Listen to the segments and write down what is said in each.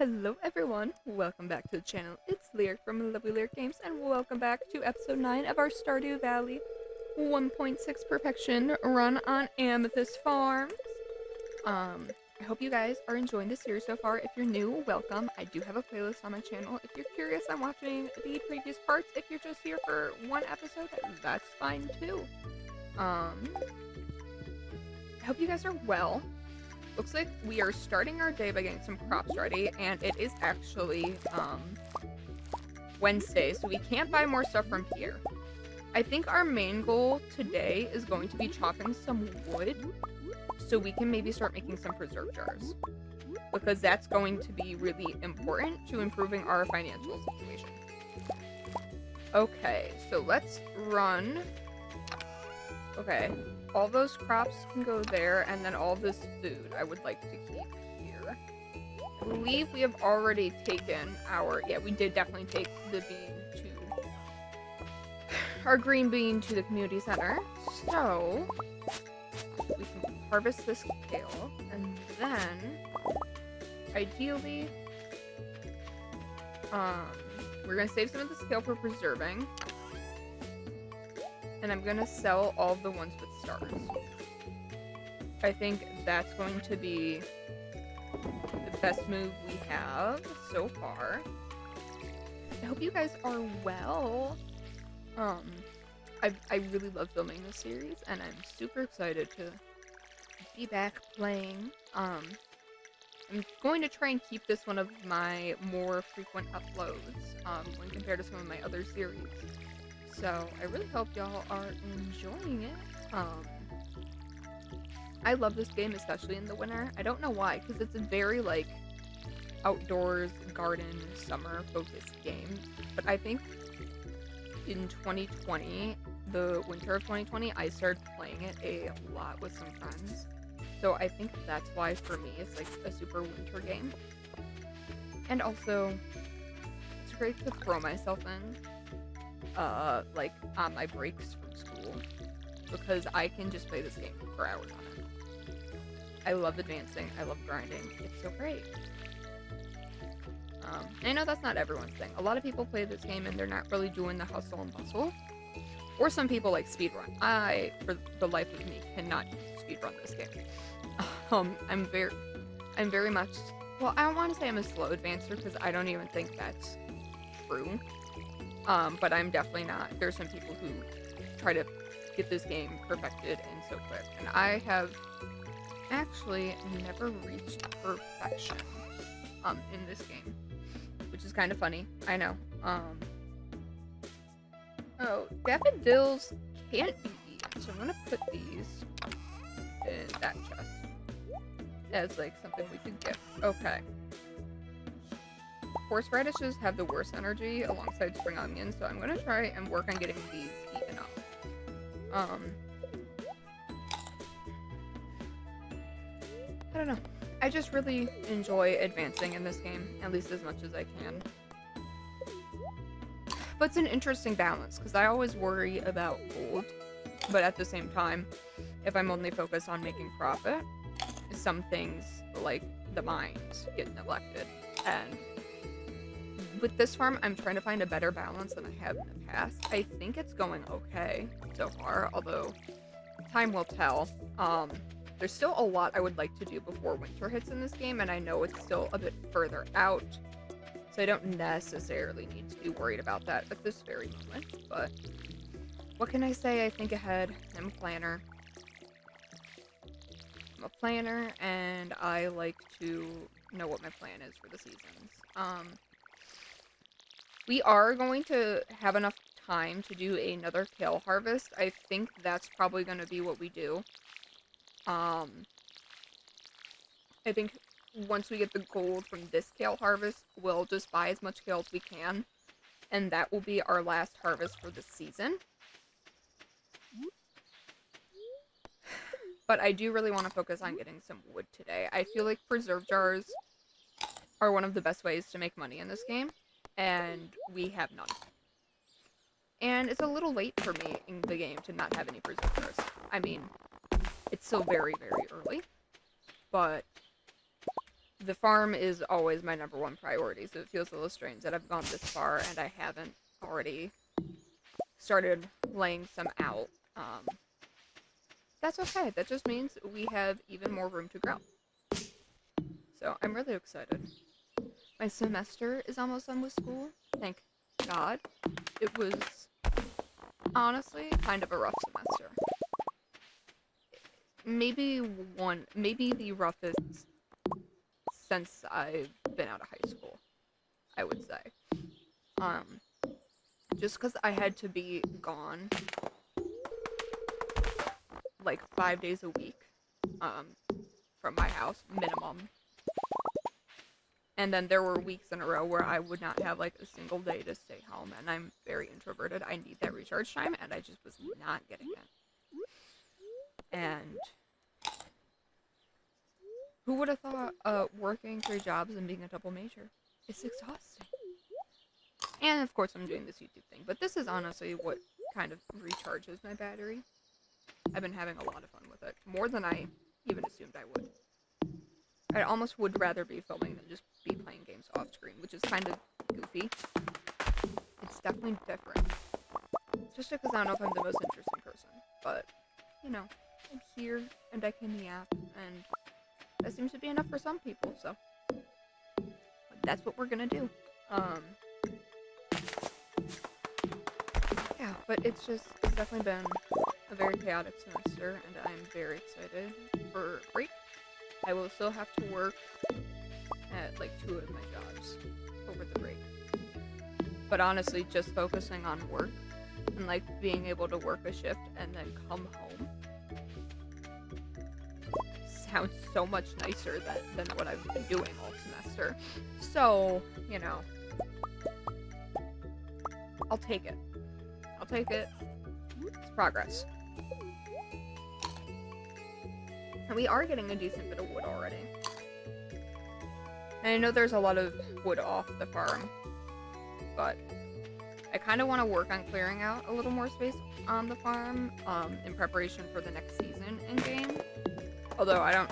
Hello everyone, welcome back to the channel. It's Lyric from Lovely Lyric Games, and welcome back to episode 9 of our Stardew Valley 1.6 Perfection run on Amethyst Farms. I hope you guys are enjoying the series so far. If you're new, welcome. I do have a playlist on my channel. If you're curious on watching the previous parts, if you're just here for one episode, that's fine too. I hope you guys are well. Looks like we are starting our day by getting some crops ready, and it is actually, Wednesday, so we can't buy more stuff from here. I think our main goal today is going to be chopping some wood, so we can maybe start making some preserve jars. Because that's going to be really important to improving our financial situation. Okay, so let's run. Okay. All those crops can go there, and then all this food I would like to keep here. I believe we have already taken our... Yeah, we did definitely take the bean to... our green bean to the community center. So, we can harvest this kale, and then, ideally, we're gonna save some of this kale for preserving. And I'm gonna sell all the ones with stars. I think that's going to be the best move we have so far. I hope you guys are well. I really love filming this series, and I'm super excited to be back playing. I'm going to try and keep this one of my more frequent uploads, when compared to some of my other series. So, I really hope y'all are enjoying it. I love this game, especially in the winter. I don't know why, because it's a very, like, outdoors, garden, summer-focused game. But I think in 2020, the winter of 2020, I started playing it a lot with some friends. So I think that's why, for me, it's, like, a super winter game. And also, it's great to throw myself in. Like, on my breaks from school, because I can just play this game for hours on it. I love advancing, I love grinding, it's so great. I know that's not everyone's thing. A lot of people play this game and they're not really doing the hustle and bustle. Or some people like speedrun. I, for the life of me, cannot speedrun this game. I'm very much, well, I don't want to say I'm a slow advancer, because I don't even think that's true. But I'm definitely not. There's some people who try to get this game perfected and so quick. And I have actually never reached perfection, in this game. Which is kind of funny. I know. Oh, daffodils can't be eaten. So I'm gonna put these in that chest. As, like, something we could get. Okay. Horseradishes have the worst energy alongside spring onions, so I'm gonna try and work on getting these eaten up. I don't know. I just really enjoy advancing in this game, at least as much as I can. But it's an interesting balance, because I always worry about gold, but at the same time, if I'm only focused on making profit, some things, like the mines, get neglected, and with this farm, I'm trying to find a better balance than I have in the past. I think it's going okay so far, although time will tell. There's still a lot I would like to do before winter hits in this game, and I know it's still a bit further out, so I don't necessarily need to be worried about that at this very moment, but what can I say? I think ahead. I'm a planner. I'm a planner, and I like to know what my plan is for the seasons. We are going to have enough time to do another kale harvest. I think that's probably going to be what we do. I think once we get the gold from this kale harvest, we'll just buy as much kale as we can. And that will be our last harvest for the season. But I do really want to focus on getting some wood today. I feel like preserve jars are one of the best ways to make money in this game. And we have none. And it's a little late for me in the game to not have any preserve jars. I mean, it's still very, very early. But the farm is always my number one priority, so it feels a little strange that I've gone this far and I haven't already started laying some out. That's okay. That just means we have even more room to grow. So I'm really excited. My semester is almost done with school. Thank God. It was honestly kind of a rough semester. Maybe the roughest since I've been out of high school, I would say. Just because I had to be gone like 5 days a week, from my house, minimum. And then there were weeks in a row where I would not have like a single day to stay home, and I'm very introverted. I need that recharge time, and I just was not getting it. And who would have thought working 3 jobs and being a double major? It's exhausting. And of course I'm doing this YouTube thing, but this is honestly what kind of recharges my battery. I've been having a lot of fun with it, more than I even assumed I would. I almost would rather be filming than just be playing games off screen, which is kind of goofy. It's definitely different. Just because I don't know if I'm the most interesting person, but, you know, I'm here and I can yap, and that seems to be enough for some people, so that's what we're gonna do. Yeah, but it's definitely been a very chaotic semester, and I'm very excited for break. I will still have to work at like 2 of my jobs over the break. But honestly, just focusing on work and like being able to work a shift and then come home sounds so much nicer than what I've been doing all semester. So, you know, I'll take it. I'll take it. It's progress. And we are getting a decent bit of wood already. And I know there's a lot of wood off the farm, but I kind of want to work on clearing out a little more space on the farm in preparation for the next season in game. Although I don't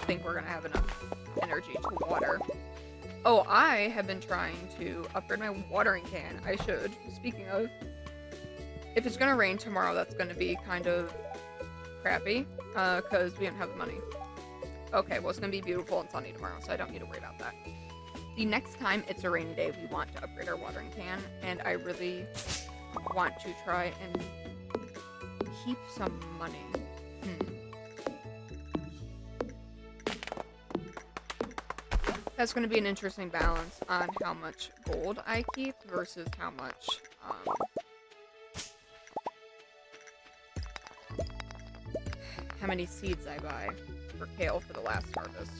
think we're going to have enough energy to water. Oh, I have been trying to upgrade my watering can. I should. Speaking of, if it's going to rain tomorrow, that's going to be kind of crappy, because we don't have the money. Okay, well, it's going to be beautiful and sunny tomorrow, so I don't need to worry about that. The next time it's a rainy day, we want to upgrade our watering can, and I really want to try and keep some money. That's going to be an interesting balance on how much gold I keep versus how much, how many seeds I buy for kale for the last harvest.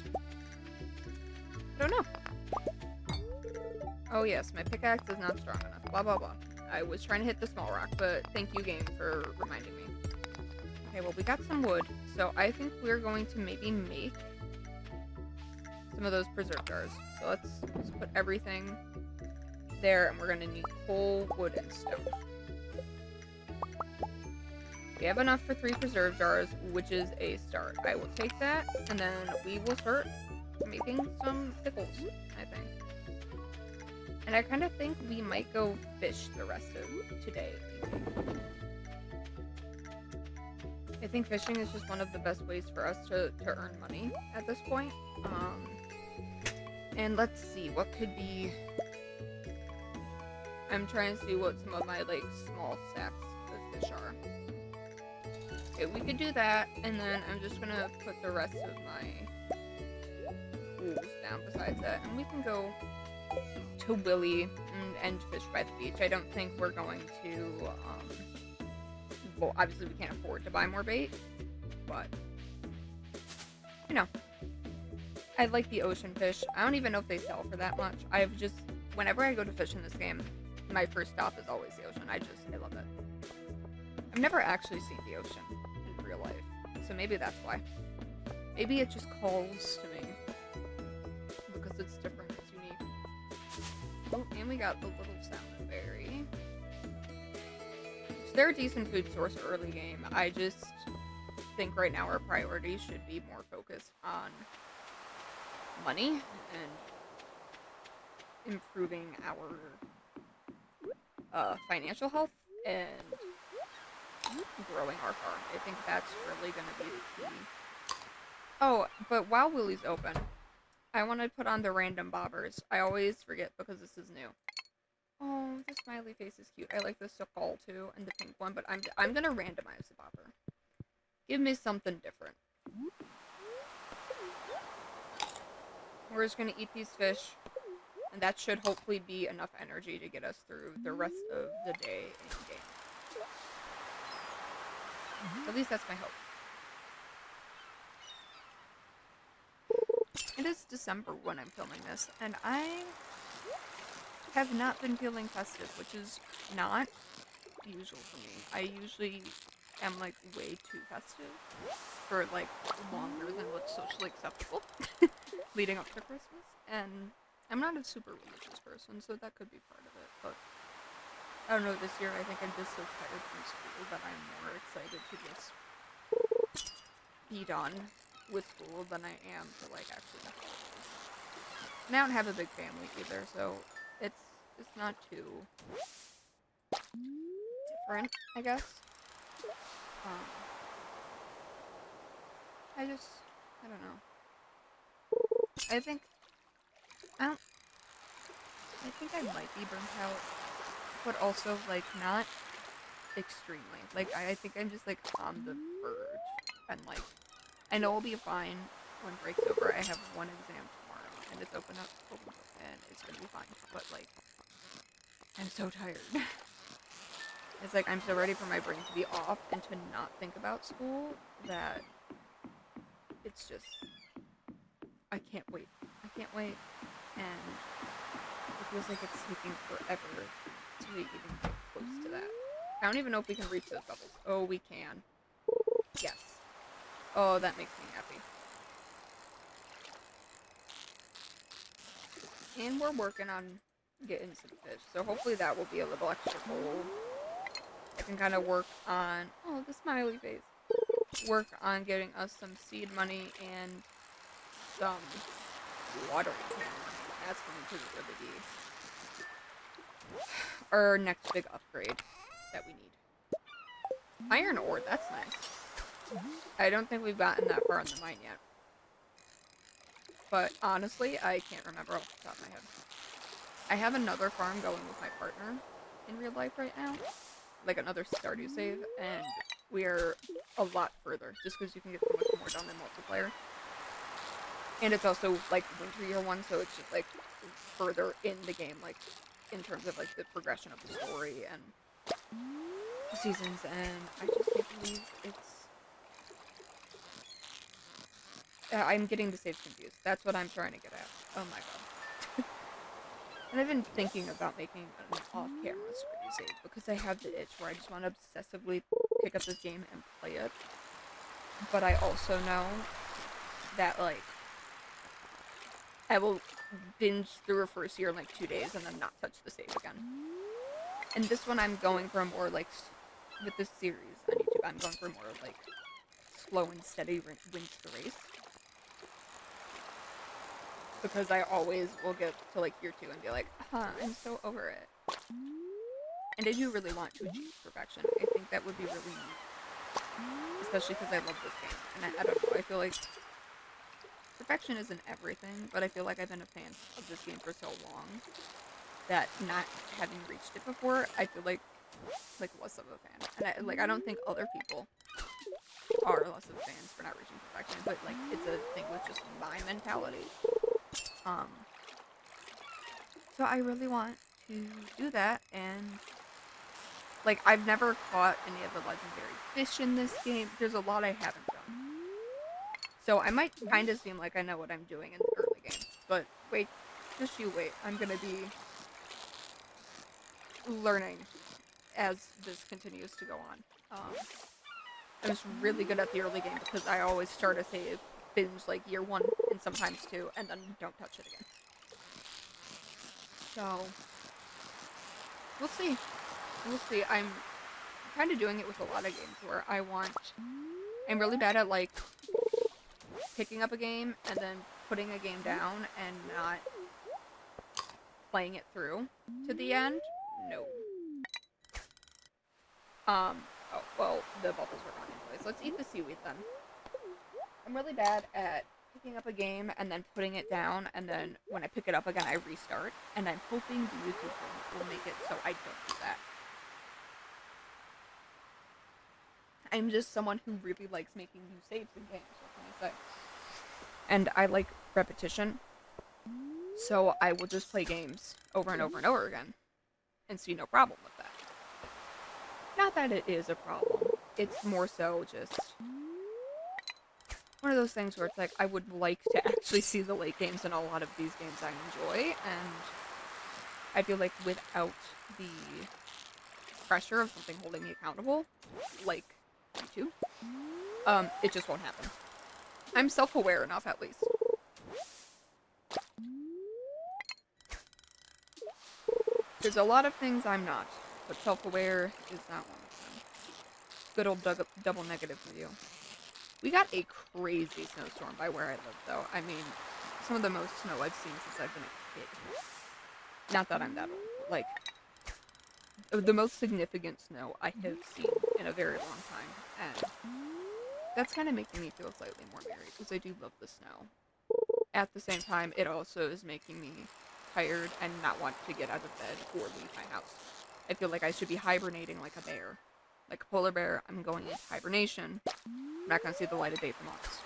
I don't know. Oh yes, my pickaxe is not strong enough. Blah blah blah. I was trying to hit the small rock, but thank you, game, for reminding me. Okay, well, we got some wood, so I think we're going to maybe make some of those preserve jars. So let's put everything there, and we're going to need coal, wood, and stone. We have enough for 3 preserve jars, which is a start. I will take that, and then we will start making some pickles, I think. And I kind of think we might go fish the rest of today. I think fishing is just one of the best ways for us to earn money at this point. And let's see, what could be... I'm trying to see what some of my, like, small sacks of fish are. Okay, we could do that, and then I'm just gonna put the rest of my tools down besides that, and we can go to Willie and fish by the beach. I don't think we're going to, well, obviously we can't afford to buy more bait, but, you know, I like the ocean fish. I don't even know if they sell for that much. Whenever I go to fish in this game, my first stop is always the ocean. I love it. I've never actually seen the ocean in real life, so maybe that's why. Maybe it just calls to me, because it's different, it's unique. Oh, and we got the little salmon berry. So they're a decent food source early game. I just think right now our priorities should be more focused on money and improving our financial health and growing our farm. I think that's really going to be the key. Oh, but while Willie's open, I want to put on the random bobbers. I always forget because this is new. Oh, the smiley face is cute. I like the skull too and the pink one, but I'm gonna randomize the bobber. Give me something different. We're just gonna eat these fish, and that should hopefully be enough energy to get us through the rest of the day in game. At least that's my hope. It is December when I'm filming this, and I have not been feeling festive, which is not usual for me. I usually am like way too festive for like longer than what's socially acceptable leading up to Christmas, and I'm not a super religious person, so that could be part of it, but I don't know, this year I think I'm just so tired from school that I'm more excited to just be done with school than I am to like actually have holidays. And I don't have a big family either, so it's not too different, I guess. I don't know. I think I might be burnt out, but also like not extremely. Like I think I'm just like on the verge, and like I know I'll be fine when break's over. I have one exam tomorrow, and it's open book, and it's gonna be fine. But like, I'm so tired. It's like I'm so ready for my brain to be off and to not think about school that it's just I can't wait. I can't wait, and it feels like it's taking forever to even get close to that. I don't even know if we can reach those levels. Oh, we can. Yes. Oh, that makes me happy. And we're working on getting some fish, so hopefully that will be a little extra gold. I can kind of work on, oh, the smiley face. Work on getting us some seed money and some watering can money. That's going to really be our next big upgrade that we need. Iron ore, that's nice. I don't think we've gotten that far in the mine yet. But honestly, I can't remember off the top of my head. I have another farm going with my partner in real life right now. Like another Stardew save, and we are a lot further, just because you can get so much more done in multiplayer. And it's also, like, winter year one, so it's just, like, further in the game, like, in terms of, like, the progression of the story and the seasons, and I just can't believe it's... I'm getting the saves confused. That's what I'm trying to get at. Oh my god. And I've been thinking about making an off-camera Stardew save, because I have the itch where I just want to obsessively pick up this game and play it. But I also know that, like, I will binge through a first year in like 2 days and then not touch the save again. And this one I'm going for more like, with this series on YouTube, I'm going for more like slow and steady wins the race. Because I always will get to like year 2 and be like, I'm so over it. And I do really want to achieve perfection. I think that would be really neat. Especially because I love this game. And I don't know, I feel like perfection isn't everything, but I feel like I've been a fan of this game for so long that not having reached it before, I feel like less of a fan. And I don't think other people are less of fans for not reaching perfection, but like it's a thing with just my mentality. So I really want to do that, and like I've never caught any of the legendary fish in this game. There's a lot I haven't done. So I might kind of seem like I know what I'm doing in the early game, but wait, just you wait. I'm gonna be learning as this continues to go on. I'm just really good at the early game because I always start a save, binge like year 1 and sometimes 2, and then don't touch it again. So we'll see. We'll see. I'm kind of doing it with a lot of games where I'm really bad at like picking up a game and then putting a game down and not playing it through to the end. No. Oh, well, the bubbles are gone anyways. Let's eat the seaweed then. I'm really bad at picking up a game and then putting it down, and then when I pick it up again, I restart. And I'm hoping the YouTube thing will make it so I don't do that. I'm just someone who really likes making new saves in games, what can I say? And I like repetition. So I will just play games over and over and over again and see no problem with that. Not that it is a problem. It's more so just one of those things where it's like I would like to actually see the late games in a lot of these games I enjoy, and I feel like without the pressure of something holding me accountable, like YouTube, it just won't happen. I'm self-aware enough, at least. There's a lot of things I'm not, but self-aware is not one of them. Good old double negative for you. We got a crazy snowstorm by where I live, though. I mean, some of the most snow I've seen since I've been a kid. Not that I'm that old, but, like, the most significant snow I have seen in a very long time, and that's kind of making me feel slightly more merry, because I do love the snow. At the same time, it also is making me tired and not want to get out of bed or leave my house. I feel like I should be hibernating like a bear. Like a polar bear, I'm going into hibernation. I'm not going to see the light of day for months.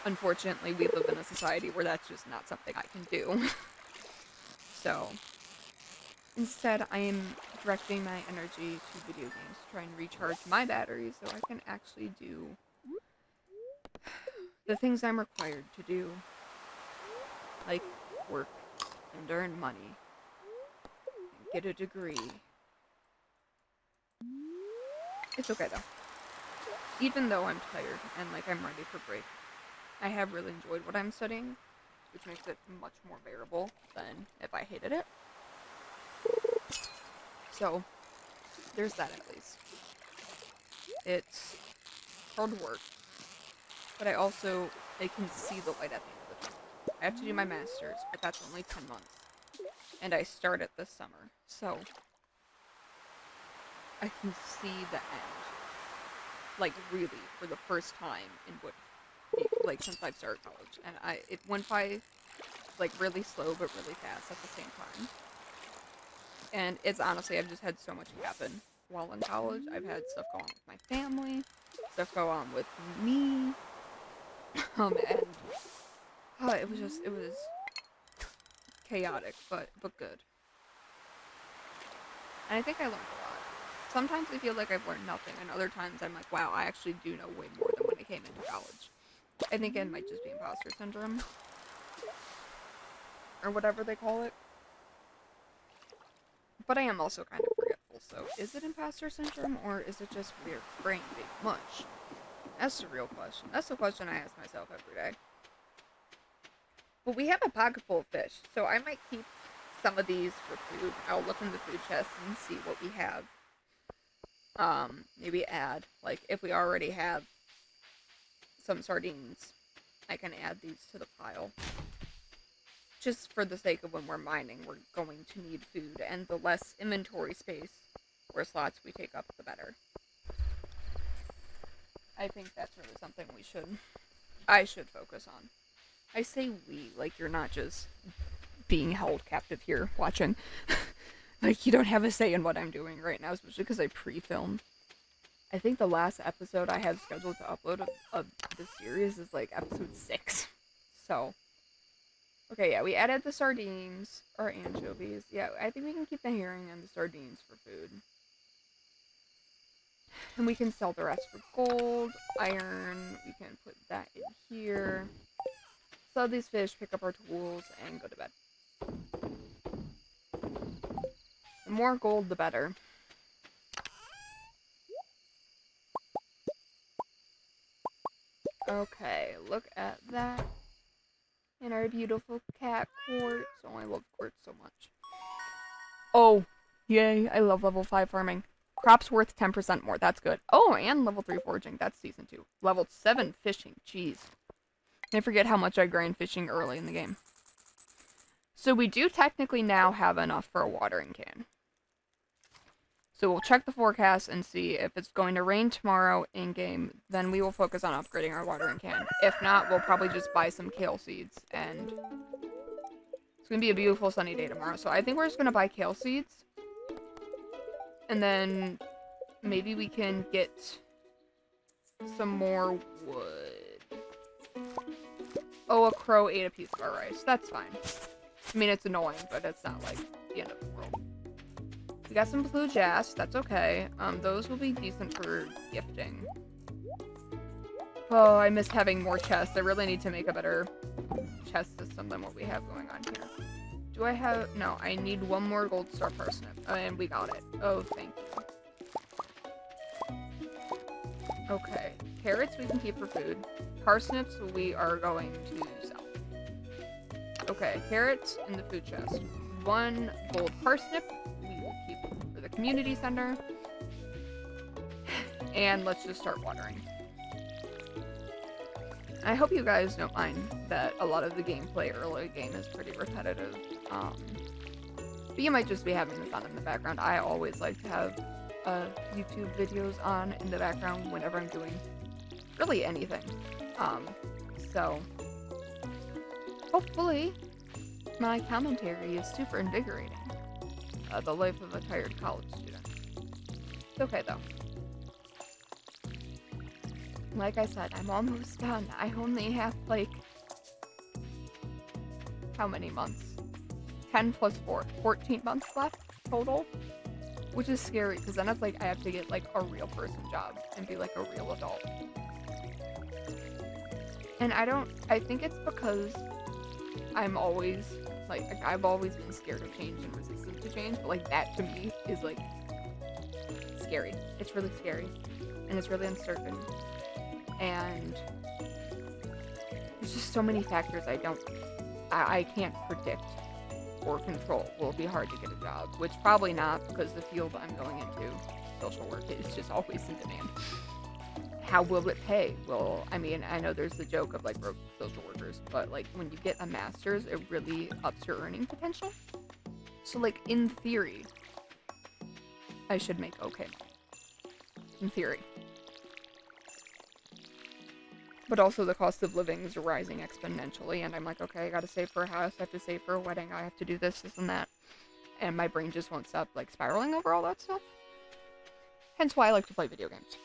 Unfortunately, we live in a society where that's just not something I can do. So, instead, I am directing my energy to video games to try and recharge my batteries so I can actually do the things I'm required to do. Like work and earn money and get a degree. It's okay though. Even though I'm tired and like I'm ready for break, I have really enjoyed what I'm studying, which makes it much more bearable than if I hated it. So, there's that at least. It's hard work, but I can see the light at the end of the tunnel. I have to do my master's, but that's only 10 months. And I start it this summer, so I can see the end. Like, really, for the first time in like, since I've started college. And it went by, like, really slow, but really fast at the same time. And it's honestly, I've just had so much happen while in college. I've had stuff go on with my family, stuff go on with me, and it was chaotic, but good. And I think I learned a lot. Sometimes I feel like I've learned nothing, and other times I'm like, wow, I actually do know way more than when I came into college. I think it might just be imposter syndrome, or whatever they call it. But I am also kind of forgetful, so is it imposter syndrome, or is it just weird brain being mush? That's the real question. That's the question I ask myself every day. But we have a pocket full of fish, so I might keep some of these for food. I'll look in the food chest and see what we have. Maybe add, like, if we already have some sardines, I can add these to the pile. Just for the sake of when we're mining, we're going to need food, and the less inventory space or slots we take up, the better. I think that's really something I should focus on. I say we, like you're not just being held captive here watching. Like, you don't have a say in what I'm doing right now, especially because I pre-filmed. I think the last episode I have scheduled to upload of this series is, like, episode 6. So, okay, yeah, we added the sardines, or anchovies. Yeah, I think we can keep the herring and the sardines for food. And we can sell the rest for gold, iron, we can put that in here. Sell these fish, pick up our tools, and go to bed. The more gold, the better. Okay, look at that. And our beautiful cat quartz. Oh, I love quartz so much. Oh, yay, I love level 5 farming. Crops worth 10% more, that's good. Oh, and level 3 foraging, that's season 2. Level 7 fishing, jeez. I forget how much I grind fishing early in the game. So we do technically now have enough for a watering can. So we'll check the forecast and see if it's going to rain tomorrow in-game, then we will focus on upgrading our watering can. If not, we'll probably just buy some kale seeds, and it's going to be a beautiful sunny day tomorrow. So I think we're just going to buy kale seeds, and then maybe we can get some more wood. Oh, a crow ate a piece of our rice. That's fine. I mean, it's annoying, but it's not like the end of the world. We got some blue jazz, that's okay. Those will be decent for gifting. Oh, I miss having more chests. I really need to make a better chest system than what we have going on here. Do I have... No, I need one more gold star parsnip. And we got it. Oh, thank you. Okay. Carrots we can keep for food. Parsnips we are going to sell. Okay, carrots in the food chest. One gold parsnip we will keep for the community center. And let's just start watering. I hope you guys don't mind that a lot of the gameplay early game is pretty repetitive. But you might just be having this on in the background. I always like to have YouTube videos on in the background whenever I'm doing really anything. So hopefully my commentary is super invigorating. The life of a tired college student. It's okay though. Like I said, I'm almost done. I only have like how many months? 10 plus 4, 14 months left total. Which is scary because then it's like I have to get like a real person job and be like a real adult. And I think it's because I'm always, like, I've always been scared of change and resistant to change, but, like, that to me is, like, scary. It's really scary. And it's really uncertain. And there's just so many factors I can't predict or control. Will it be hard to get a job? Which probably not, because the field I'm going into, social work, is just always in demand. How will it pay? Well, I mean, I know there's the joke of, like, broke social workers, but, like, when you get a master's, it really ups your earning potential. So, like, in theory, I should make okay. In theory. But also the cost of living is rising exponentially, and I'm like, okay, I gotta save for a house, I have to save for a wedding, I have to do this, this, and that. And my brain just won't stop, like, spiraling over all that stuff. Hence why I like to play video games.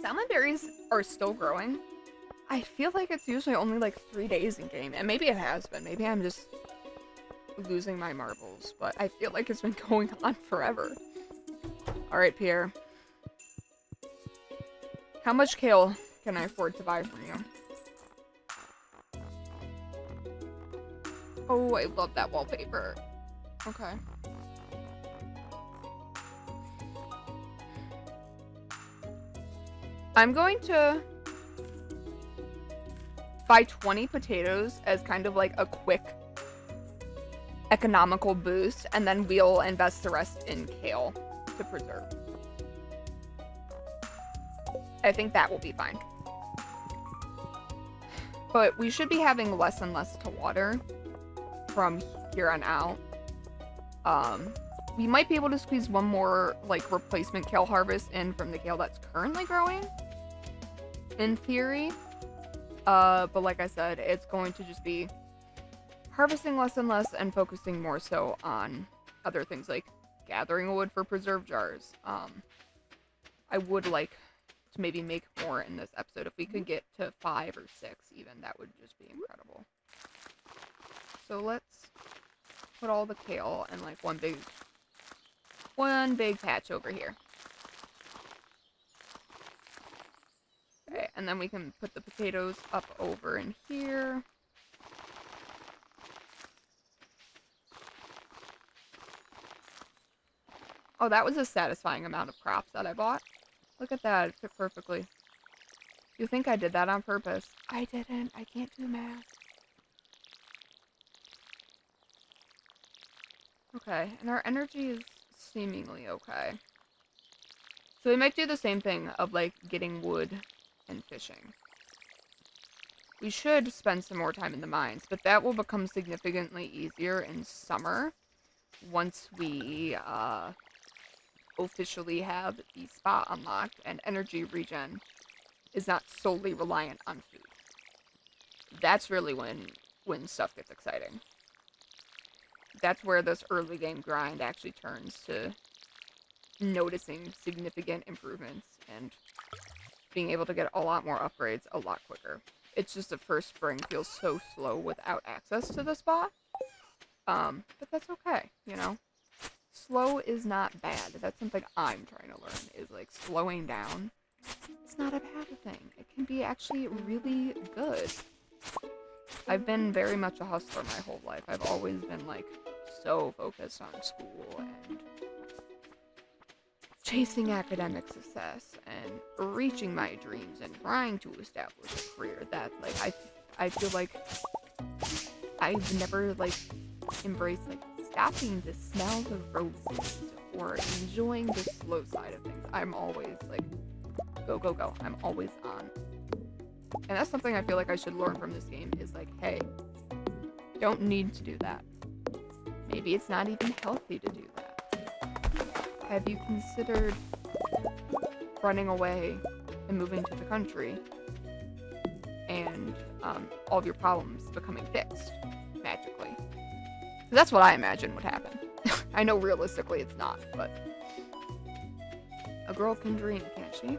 Salmon berries are still growing. I feel like it's usually only like 3 days in game, and maybe it has been. Maybe I'm just losing my marbles, but I feel like it's been going on forever. Alright, Pierre. How much kale can I afford to buy from you? Oh, I love that wallpaper. Okay. I'm going to buy 20 potatoes as kind of like a quick economical boost, and then we'll invest the rest in kale to preserve. I think that will be fine. But we should be having less and less to water from here on out. We might be able to squeeze one more, like, replacement kale harvest in from the kale that's currently growing. In theory. But like I said, it's going to just be harvesting less and less and focusing more so on other things like gathering wood for preserve jars. I would like to maybe make more in this episode. If we could get to 5 or 6 even, that would just be incredible. So let's put all the kale in like one big patch over here. Okay, and then we can put the potatoes up over in here. Oh, that was a satisfying amount of crops that I bought. Look at that, it fit perfectly. You think I did that on purpose? I didn't, I can't do math. Okay, and our energy is seemingly okay. So we might do the same thing of, like, getting wood and fishing. We should spend some more time in the mines, but that will become significantly easier in summer once we officially have the spot unlocked and energy regen is not solely reliant on food. That's really when stuff gets exciting. That's where this early game grind actually turns to noticing significant improvements and being able to get a lot more upgrades a lot quicker. It's just the first spring feels so slow without access to the spot. But that's okay, you know? Slow is not bad. That's something I'm trying to learn, is like slowing down. It's not a bad thing. It can be actually really good. I've been very much a hustler my whole life. I've always been like so focused on school and chasing academic success and reaching my dreams and trying to establish a career that like I feel like I've never like embraced like stopping to smell the roses or enjoying the slow side of things. I'm always like go go go. I'm always on. And that's something I feel like I should learn from this game is like, hey, don't need to do that. Maybe it's not even healthy to do that. Have you considered running away and moving to the country and all of your problems becoming fixed magically? 'Cause that's what I imagine would happen. I know realistically it's not, but a girl can dream, can't she?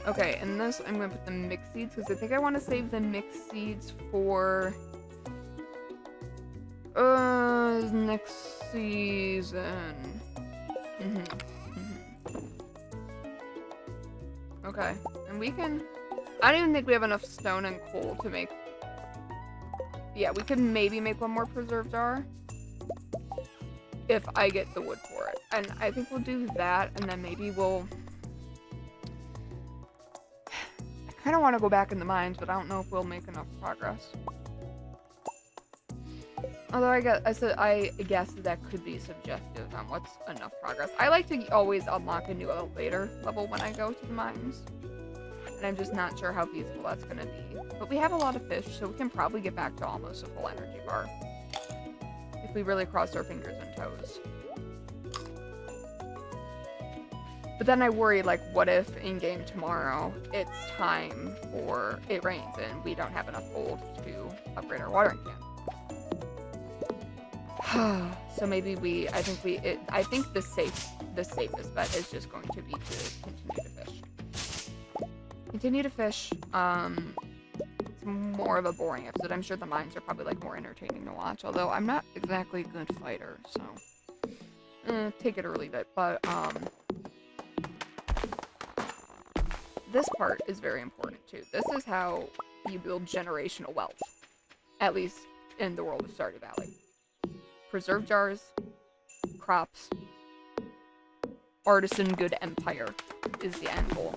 Okay, in this I'm going to put the mixed seeds because I think I want to save the mixed seeds for next season. Okay, and we can... I don't even think we have enough stone and coal to make... Yeah, we could maybe make one more preserve jar if I get the wood for it. And I think we'll do that, and then maybe we'll... I kind of want to go back in the mines, but I don't know if we'll make enough progress. Although I guess that could be subjective on what's enough progress. I like to always unlock a new elevator level when I go to the mines. And I'm just not sure how feasible that's going to be. But we have a lot of fish, so we can probably get back to almost a full energy bar. If we really cross our fingers and toes. But then I worry, like, what if in-game tomorrow it's time for... it rains and we don't have enough gold to upgrade our watering can. So maybe I think the safest bet is just going to be to continue to fish. Continue to fish. It's more of a boring episode. I'm sure the mines are probably like more entertaining to watch, although I'm not exactly a good fighter, so take it or leave it. But this part is very important too. This is how you build generational wealth, at least in the world of Stardew Valley. Preserve jars, crops, artisan good empire is the end goal.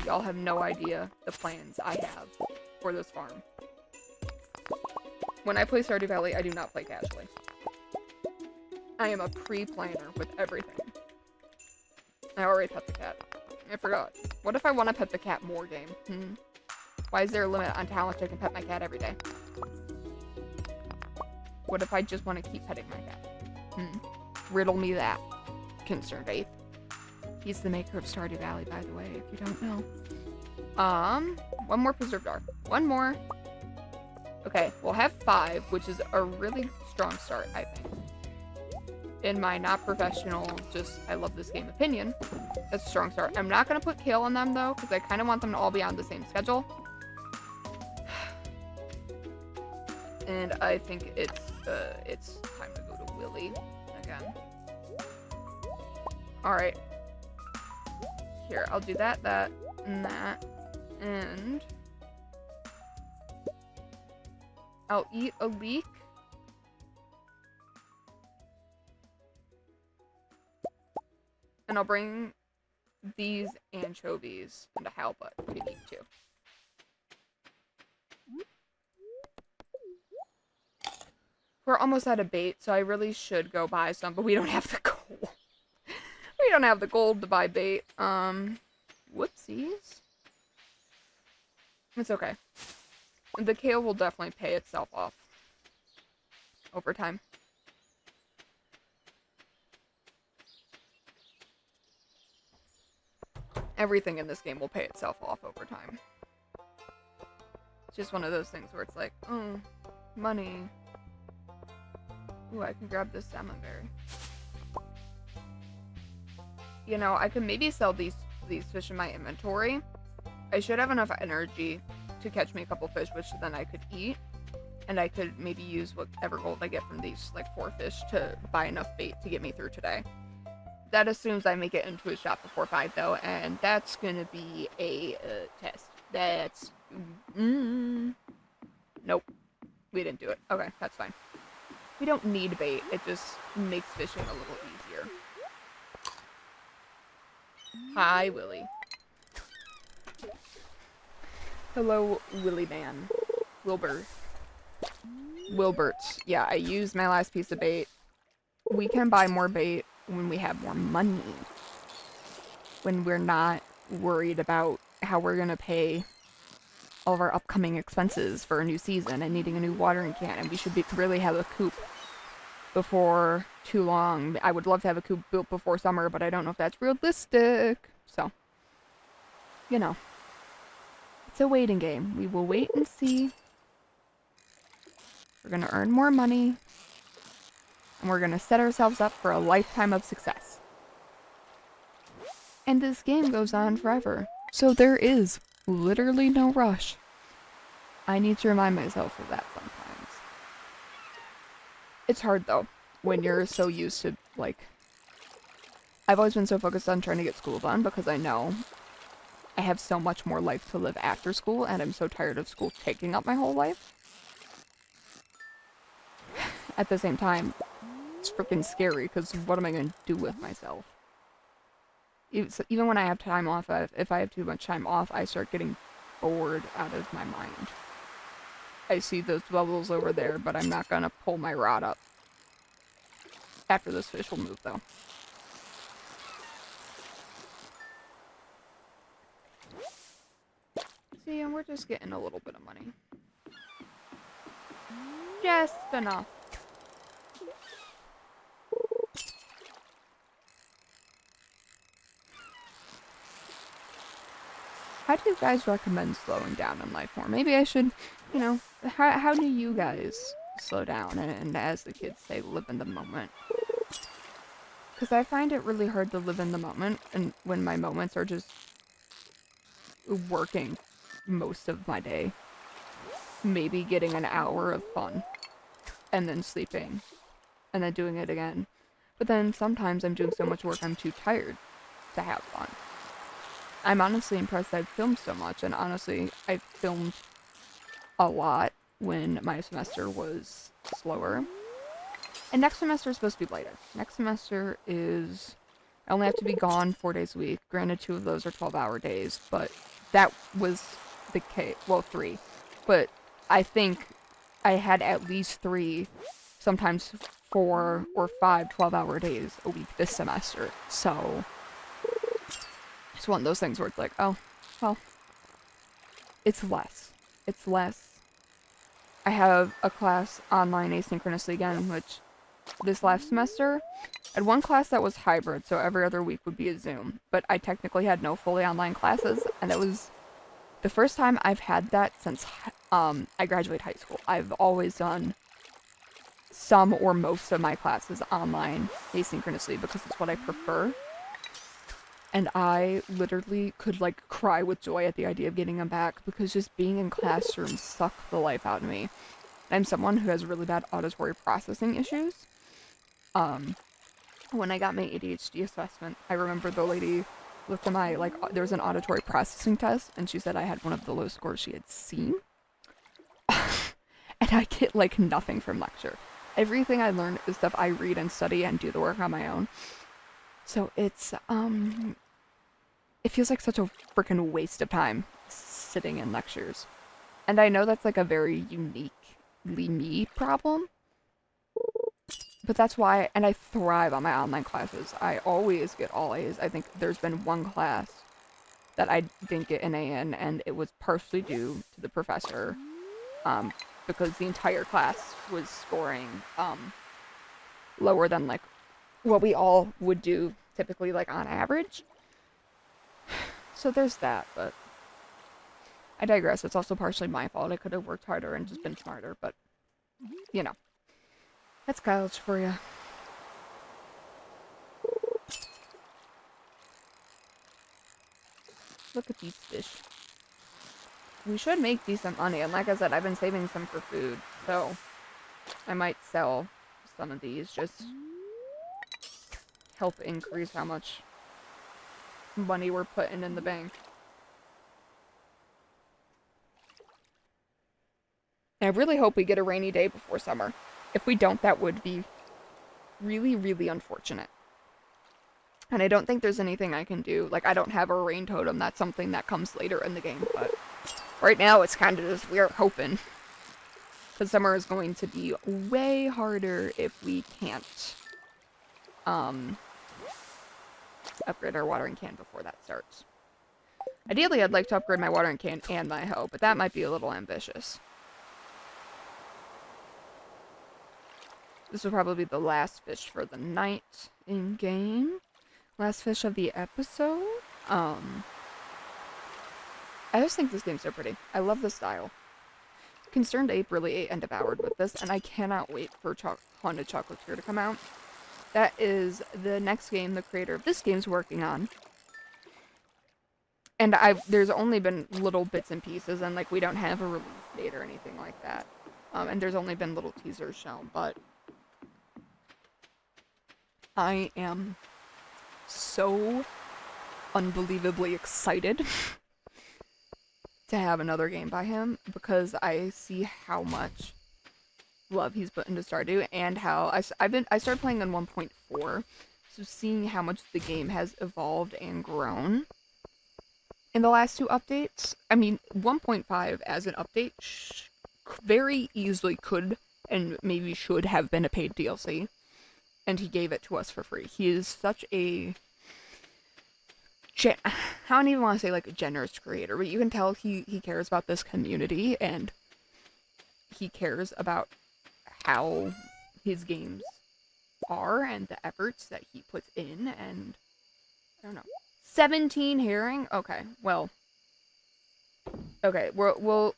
Y'all have no idea the plans I have for this farm. When I play Stardew Valley, I do not play casually. I am a pre-planner with everything. I already pet the cat. I forgot. What if I want to pet the cat more game? Why is there a limit on how much I can pet my cat every day? What if I just want to keep petting my cat? Riddle me that, concerned ape. He's the maker of Stardew Valley, by the way, if you don't know. One more preserve jar. One more. Okay, we'll have 5, which is a really strong start, I think. In my not professional, just I love this game opinion, that's a strong start. I'm not going to put kale on them, though, because I kind of want them to all be on the same schedule. And I think it's time to go to Willy again. Alright. Here, I'll do that, and that. And I'll eat a leek. And I'll bring these anchovies into Halbut to eat too. We're almost out of bait, so I really should go buy some, but we don't have the gold. We don't have the gold to buy bait. Whoopsies. It's okay. The kale will definitely pay itself off over time. Everything in this game will pay itself off over time. It's just one of those things where it's like, oh, money. Ooh, I can grab this salmon berry. You know, I could maybe sell these fish in my inventory. I should have enough energy to catch me a couple fish, which then I could eat. And I could maybe use whatever gold I get from these, like, 4 fish to buy enough bait to get me through today. That assumes I make it into a shop before 5, though, and that's gonna be a test. That's... Nope. We didn't do it. Okay, that's fine. We don't need bait. It just makes fishing a little easier. Hi, Willy. Hello, Willy Man. Wilbur. Wilberts. Yeah, I used my last piece of bait. We can buy more bait when we have more money. When we're not worried about how we're gonna pay all of our upcoming expenses for a new season and needing a new watering can, and we should really have a coop before too long. I would love to have a coop built before summer, but I don't know if that's realistic. So, you know, it's a waiting game. We will wait and see. We're gonna earn more money, and we're gonna set ourselves up for a lifetime of success. And this game goes on forever, so there is literally no rush. I need to remind myself of that sometimes. It's hard though, when you're so used to, like, I've always been so focused on trying to get school done because I know I have so much more life to live after school, and I'm so tired of school taking up my whole life. At the same time, it's freaking scary because what am I going to do with myself? Even when I have time off, if I have too much time off, I start getting bored out of my mind. I see those bubbles over there, but I'm not going to pull my rod up. After this fish will move, though. See, and we're just getting a little bit of money. Just enough. How do you guys recommend slowing down in life more? Maybe I should, you know, how do you guys slow down and, as the kids say, live in the moment? Because I find it really hard to live in the moment, and when my moments are just working most of my day. Maybe getting an hour of fun, and then sleeping, and then doing it again. But then sometimes I'm doing so much work I'm too tired to have fun. I'm honestly impressed I've filmed so much, and honestly, I filmed a lot when my semester was slower. And next semester is supposed to be lighter. Next semester is... I only have to be gone 4 days a week. Granted, 2 of those are 12-hour days, but that was the case. Well, 3. But I think I had at least 3, sometimes 4 or 5 12-hour days a week this semester. So... it's one of those things where it's like, oh, well, it's less. It's less. I have a class online asynchronously again, which this last semester, I had one class that was hybrid, so every other week would be a Zoom, but I technically had no fully online classes, and that was the first time I've had that since I graduated high school. I've always done some or most of my classes online asynchronously because it's what I prefer. And I literally could, like, cry with joy at the idea of getting them back because just being in classrooms sucked the life out of me. I'm someone who has really bad auditory processing issues. When I got my ADHD assessment, I remember the lady looked at my, like, there was an auditory processing test, and she said I had one of the lowest scores she had seen. And I get, like, nothing from lecture. Everything I learn is stuff I read and study and do the work on my own. So it's, it feels like such a freaking waste of time sitting in lectures. And I know that's like a very uniquely me problem. But that's why, and I thrive on my online classes. I always get all A's. I think there's been one class that I didn't get an A in, and it was partially due to the professor, because the entire class was scoring lower than like what we all would do typically, like on average. So there's that, but I digress. It's also partially my fault. I could have worked harder and just been smarter, but you know, that's college for you. Look at these fish. We should make decent money, and like I said, I've been saving some for food, so I might sell some of these, just help increase how much money we're putting in the bank. And I really hope we get a rainy day before summer. If we don't, that would be really, really unfortunate. And I don't think there's anything I can do. Like, I don't have a rain totem. That's something that comes later in the game, but right now it's kind of just, we're hoping. Because summer is going to be way harder if we can't upgrade our watering can before that starts. Ideally, I'd like to upgrade my watering can and my hoe, but that might be a little ambitious. This will probably be the last fish for the night in game. Last fish of the episode. I just think this game's so pretty. I love the style. Concerned Ape really ate and devoured with this, and I cannot wait for Haunted Chocolatier to come out. That is the next game the creator of this game's working on. And there's only been little bits and pieces, and like we don't have a release date or anything like that. And there's only been little teasers shown, but I am so unbelievably excited to have another game by him, because I see how much love he's put into Stardew, and how I started playing on 1.4, so seeing how much the game has evolved and grown in the last two updates. I mean, 1.5 as an update very easily could and maybe should have been a paid DLC, and he gave it to us for free. He is such a I don't even want to say like a generous creator, but you can tell he cares about this community, and he cares about how his games are and the efforts that he puts in, and I don't know. 17 herring? Okay, well. Okay, we'll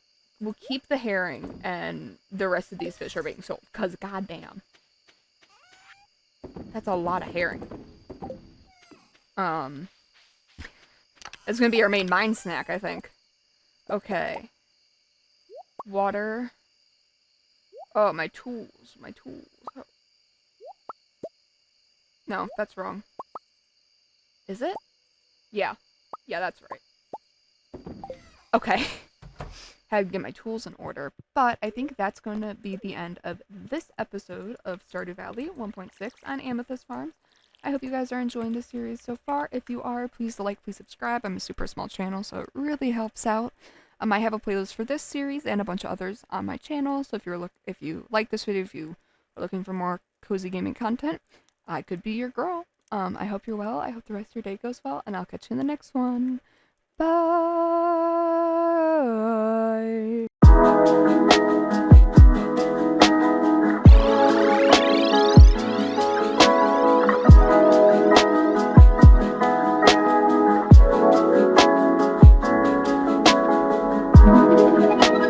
keep the herring, and the rest of these fish are being sold, because goddamn. That's a lot of herring. It's gonna be our main mine snack, I think. Okay. Water. Oh, my tools. My tools. Oh. No, that's wrong. Is it? Yeah. Yeah, that's right. Okay. Had to get my tools in order. But I think that's going to be the end of this episode of Stardew Valley 1.6 on Amethyst Farms. I hope you guys are enjoying this series so far. If you are, please like, please subscribe. I'm a super small channel, so it really helps out. I have a playlist for this series and a bunch of others on my channel. So if you like this video, if you are looking for more cozy gaming content, I could be your girl. I hope you're well. I hope the rest of your day goes well, and I'll catch you in the next one. Bye.